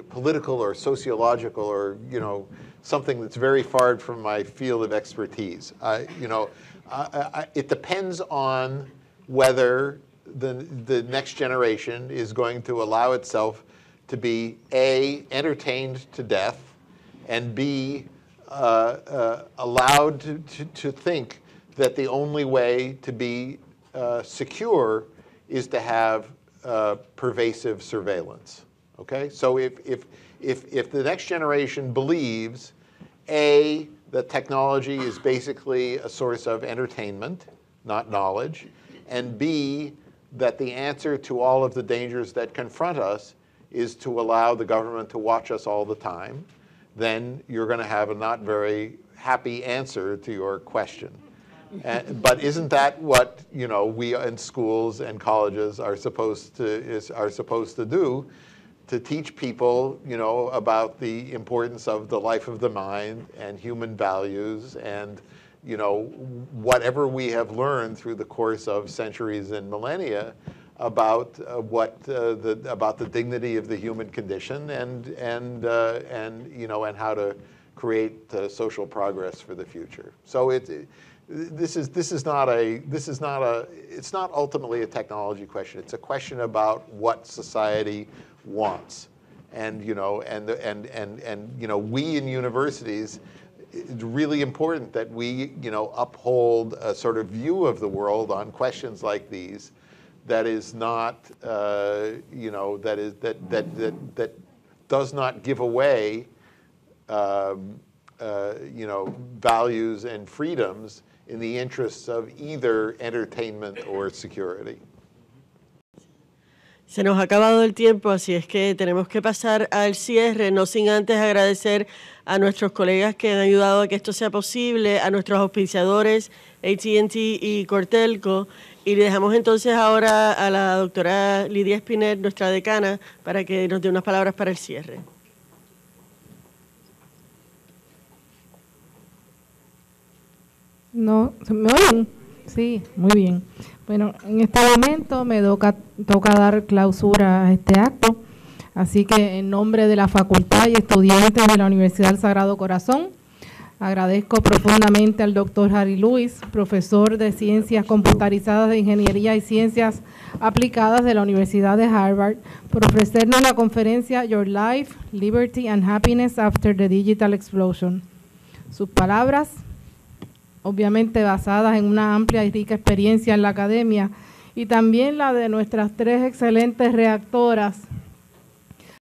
political or sociological or, you know, something that's very far from my field of expertise. You know, it depends on whether the next generation is going to allow itself to be A, entertained to death, and B, allowed to think that the only way to be secure is to have pervasive surveillance. Okay, so if the next generation believes, A, that technology is basically a source of entertainment, not knowledge, and B, that the answer to all of the dangers that confront us is to allow the government to watch us all the time, then you're going to have a not very happy answer to your question. But isn't that what, you know, we in schools and colleges are supposed to do, to teach people, you know, about the importance of the life of the mind and human values and, you know, whatever we have learned through the course of centuries and millennia about about the dignity of the human condition and you know, and how to create social progress for the future. So it's not ultimately a technology question. It's a question about what society wants, and you know, and you know, we in universities, it's really important that we, you know, uphold a sort of view of the world on questions like these that is not, you know, that does not give away, you know, values and freedoms in the interests of either entertainment or security. Se nos ha acabado el tiempo, así es que tenemos que pasar al cierre, no sin antes agradecer a nuestros colegas que han ayudado a que esto sea posible, a nuestros auspiciadores AT&T y Cortelco, y le dejamos entonces ahora a la doctora Lidia Espinel, nuestra decana, para que nos dé unas palabras para el cierre. No, ¿me oyen? Sí, muy bien. Bueno, en este momento me toca dar clausura a este acto. Así que en nombre de la facultad y estudiantes de la Universidad del Sagrado Corazón, agradezco profundamente al doctor Harry Lewis, profesor de Ciencias Computarizadas de Ingeniería y Ciencias Aplicadas de la Universidad de Harvard, por ofrecernos la conferencia Your Life, Liberty and Happiness After the Digital Explosion. Sus palabras, obviamente basadas en una amplia y rica experiencia en la academia, y también la de nuestras 3 excelentes reactoras,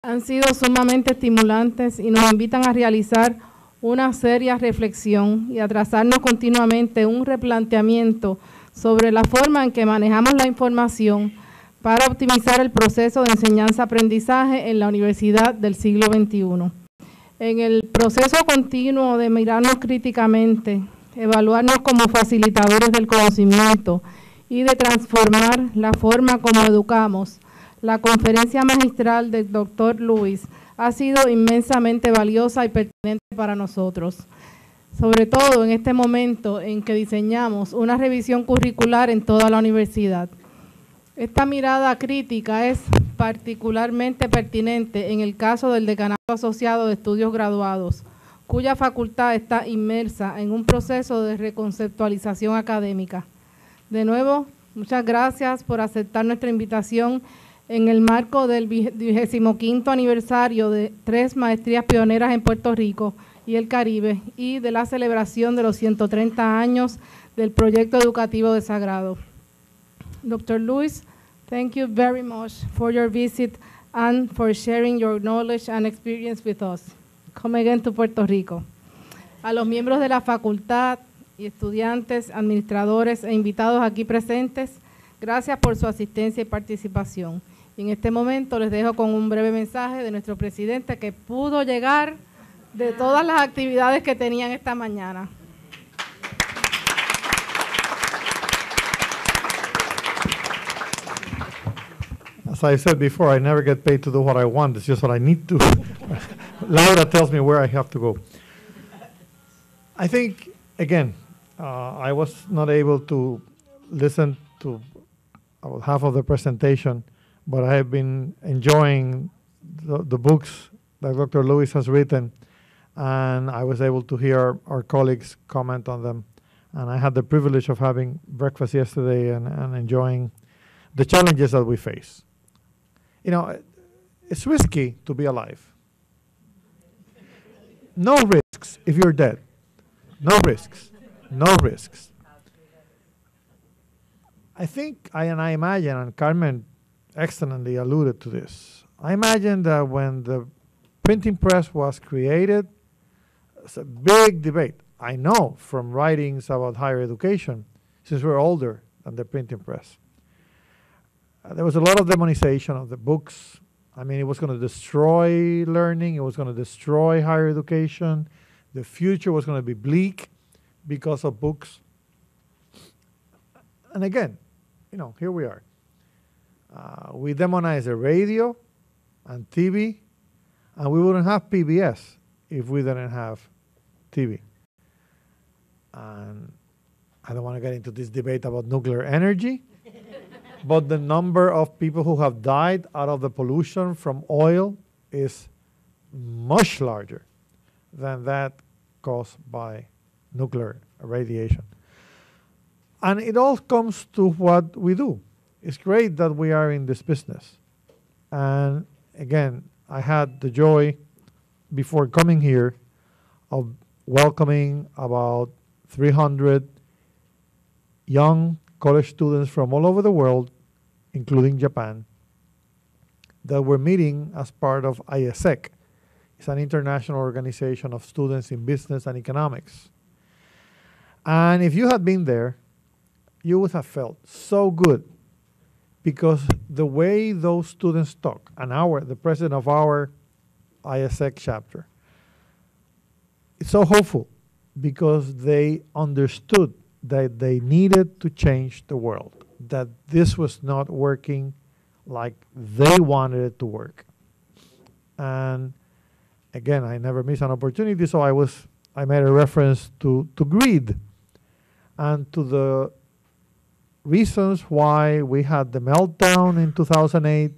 han sido sumamente estimulantes y nos invitan a realizar una seria reflexión y a trazarnos continuamente un replanteamiento sobre la forma en que manejamos la información para optimizar el proceso de enseñanza-aprendizaje en la universidad del siglo XXI. En el proceso continuo de mirarnos críticamente, evaluarnos como facilitadores del conocimiento y de transformar la forma como educamos, la conferencia magistral del doctor Lewis ha sido inmensamente valiosa y pertinente para nosotros, sobre todo en este momento en que diseñamos una revisión curricular en toda la universidad. Esta mirada crítica es particularmente pertinente en el caso del Decanato Asociado de Estudios Graduados, cuya facultad está inmersa en un proceso de reconceptualización académica. De nuevo, muchas gracias por aceptar nuestra invitación en el marco del 25º aniversario de 3 maestrías pioneras en Puerto Rico y el Caribe y de la celebración de los 130 años del proyecto educativo de Sagrado. Dr. Lewis, thank you very much for your visit and for sharing your knowledge and experience with us. Come again to Puerto Rico. A los miembros de la facultad y estudiantes, administradores e invitados aquí presentes, gracias por su asistencia y participación. Y en este momento les dejo con un breve mensaje de nuestro presidente que pudo llegar de todas las actividades que tenían esta mañana. As I said before, I never get paid to do what I want. It's just what I need to. Laura tells me where I have to go. I think, again, I was not able to listen to about half of the presentation, but I have been enjoying the books that Dr. Lewis has written, and I was able to hear our colleagues comment on them. And I had the privilege of having breakfast yesterday and enjoying the challenges that we face. You know, it's risky to be alive. No risks if you're dead. No risks. No risks. I think, I imagine, and Carmen excellently alluded to this, I imagine that when the printing press was created, it's a big debate. I know from writings about higher education, since we're older than the printing press. There was a lot of demonization of the books. I mean, it was going to destroy learning. It was going to destroy higher education. The future was going to be bleak because of books. And again, you know, here we are. We demonize the radio and TV, and we wouldn't have PBS if we didn't have TV. And I don't want to get into this debate about nuclear energy, but the number of people who have died out of the pollution from oil is much larger than that caused by nuclear radiation. And it all comes to what we do. It's great that we are in this business. And again, I had the joy before coming here of welcoming about 300 young college students from all over the world, including Japan, that were meeting as part of ISEC. It's an international organization of students in business and economics. And if you had been there, you would have felt so good because the way those students talk, and the president of our ISEC chapter, it's so hopeful because they understood that they needed to change the world, that this was not working like they wanted it to work. And again, I never miss an opportunity, so I made a reference to greed and to the reasons why we had the meltdown in 2008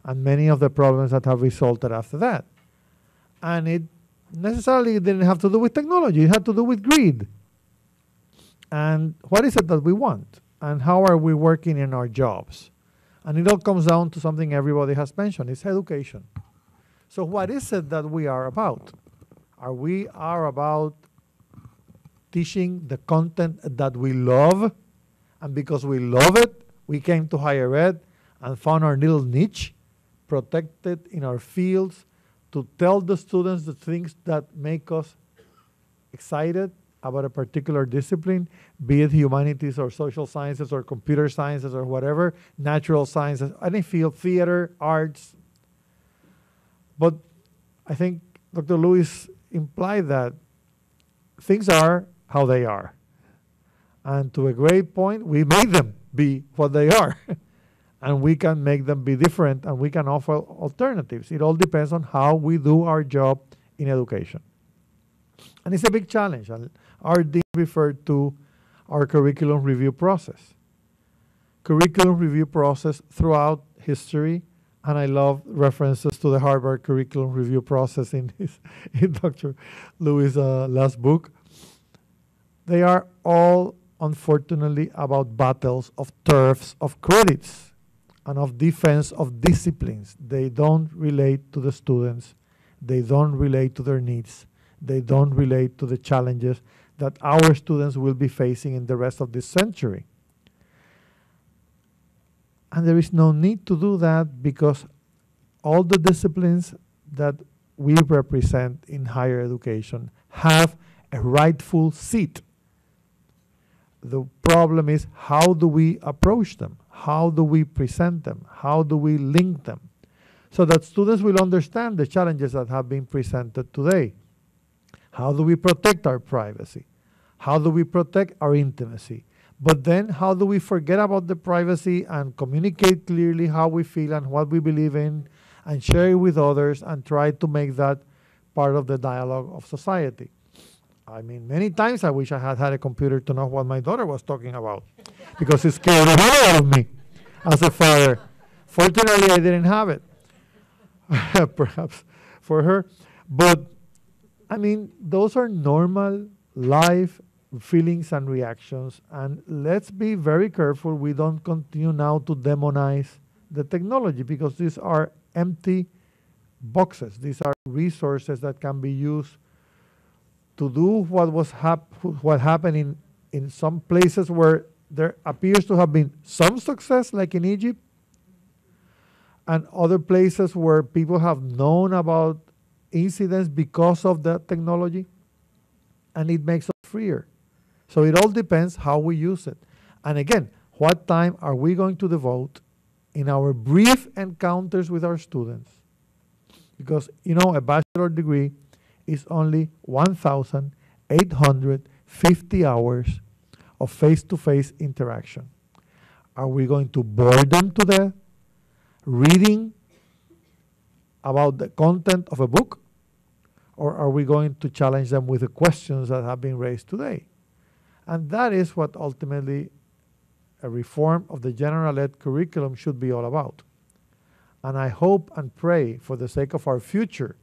and many of the problems that have resulted after that. And it necessarily didn't have to do with technology. It had to do with greed. And what is it that we want? And how are we working in our jobs? And it all comes down to something everybody has mentioned. It's education. So what is it that we are about? We are about teaching the content that we love. And because we love it, we came to higher ed and found our little niche, protected in our fields, to tell the students the things that make us excited about a particular discipline, be it humanities or social sciences or computer sciences or whatever, natural sciences, any field, theater, arts. But I think Dr. Lewis implied that things are how they are. And to a great point, we made them be what they are. And we can make them be different, and we can offer alternatives. It all depends on how we do our job in education. And it's a big challenge. And our dean referred to our curriculum review process. Curriculum review process throughout history, and I love references to the Harvard curriculum review process in Dr. Lewis' last book. They are all, unfortunately, about battles of turfs of credits and of defense of disciplines. They don't relate to the students. They don't relate to their needs. They don't relate to the challenges that our students will be facing in the rest of this century. And there is no need to do that, because all the disciplines that we represent in higher education have a rightful seat. The problem is, how do we approach them? How do we present them? How do we link them? So that students will understand the challenges that have been presented today. How do we protect our privacy? How do we protect our intimacy? But then how do we forget about the privacy and communicate clearly how we feel and what we believe in, and share it with others, and try to make that part of the dialogue of society? I mean, many times I wish I had had a computer to know what my daughter was talking about, because it scared the hell out of me as a father. Fortunately, I didn't have it, perhaps for her. But, I mean, those are normal life feelings and reactions. And let's be very careful we don't continue now to demonize the technology, because these are empty boxes. These are resources that can be used to do what happened in some places where there appears to have been some success, like in Egypt, and other places where people have known about incidents because of that technology, and it makes us freer. So it all depends how we use it. And again, what time are we going to devote in our brief encounters with our students? Because, you know, a bachelor degree is only 1,850 hours of face-to-face interaction. Are we going to bore them to death reading about the content of a book? Or are we going to challenge them with the questions that have been raised today? And that is what ultimately a reform of the general ed curriculum should be all about. And I hope and pray, for the sake of our future,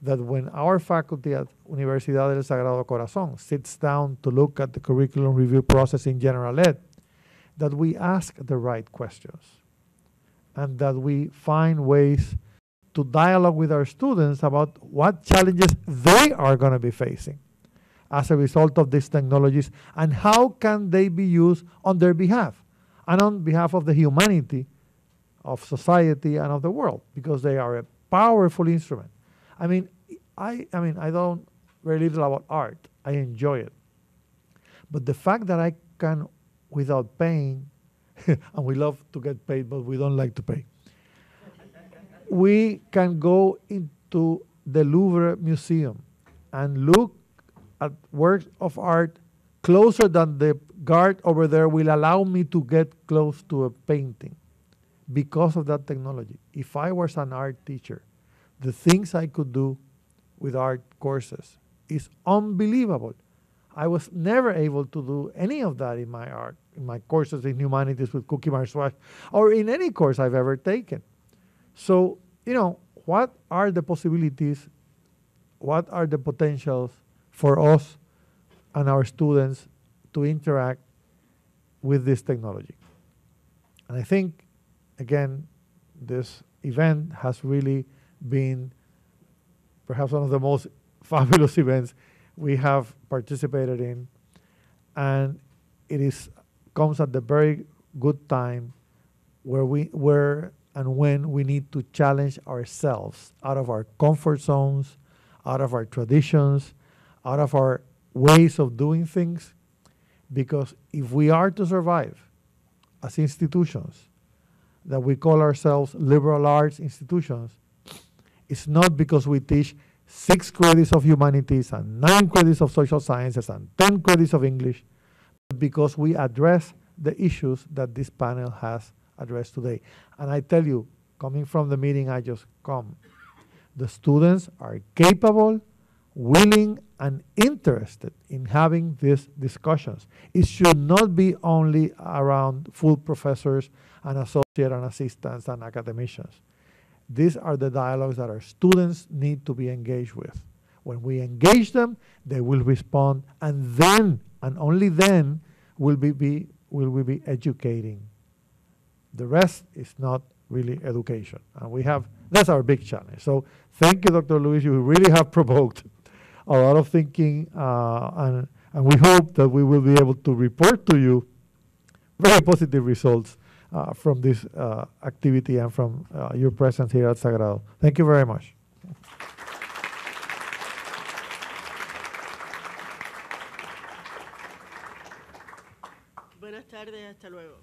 that when our faculty at Universidad del Sagrado Corazón sits down to look at the curriculum review process in general ed, that we ask the right questions, and that we find ways to dialogue with our students about what challenges they are going to be facing as a result of these technologies, and how can they be used on their behalf and on behalf of the humanity of society and of the world, because they are a powerful instrument. I mean, I don't really little about art. I enjoy it. But the fact that I can, without paying, and we love to get paid, but we don't like to pay, we can go into the Louvre Museum and look at works of art closer than the guard over there will allow me to get close to a painting because of that technology. If I was an art teacher, the things I could do with art courses is unbelievable. I was never able to do any of that in my courses in humanities with Cookie Marshwash, or in any course I've ever taken. So, you know, what are the possibilities, what are the potentials for us and our students to interact with this technology? And I think, again, this event has really been perhaps one of the most fabulous events we have participated in, and it comes at the very good time where and when we need to challenge ourselves out of our comfort zones, out of our traditions, out of our ways of doing things, because if we are to survive as institutions that we call ourselves liberal arts institutions, it's not because we teach 6 credits of humanities and 9 credits of social sciences and 10 credits of English, but because we address the issues that this panel has addressed today. And I tell you, coming from the meeting I just come, the students are capable, willing, and interested in having these discussions. It should not be only around full professors and associate and assistants and academicians. These are the dialogues that our students need to be engaged with. When we engage them, they will respond, and then, and only then, will we be educating. The rest is not really education. And that's our big challenge. So thank you, Dr. Lewis. You really have provoked a lot of thinking, and we hope that we will be able to report to you very positive results from this activity and from your presence here at Sagrado. Thank you very much. Buenas tardes, hasta luego.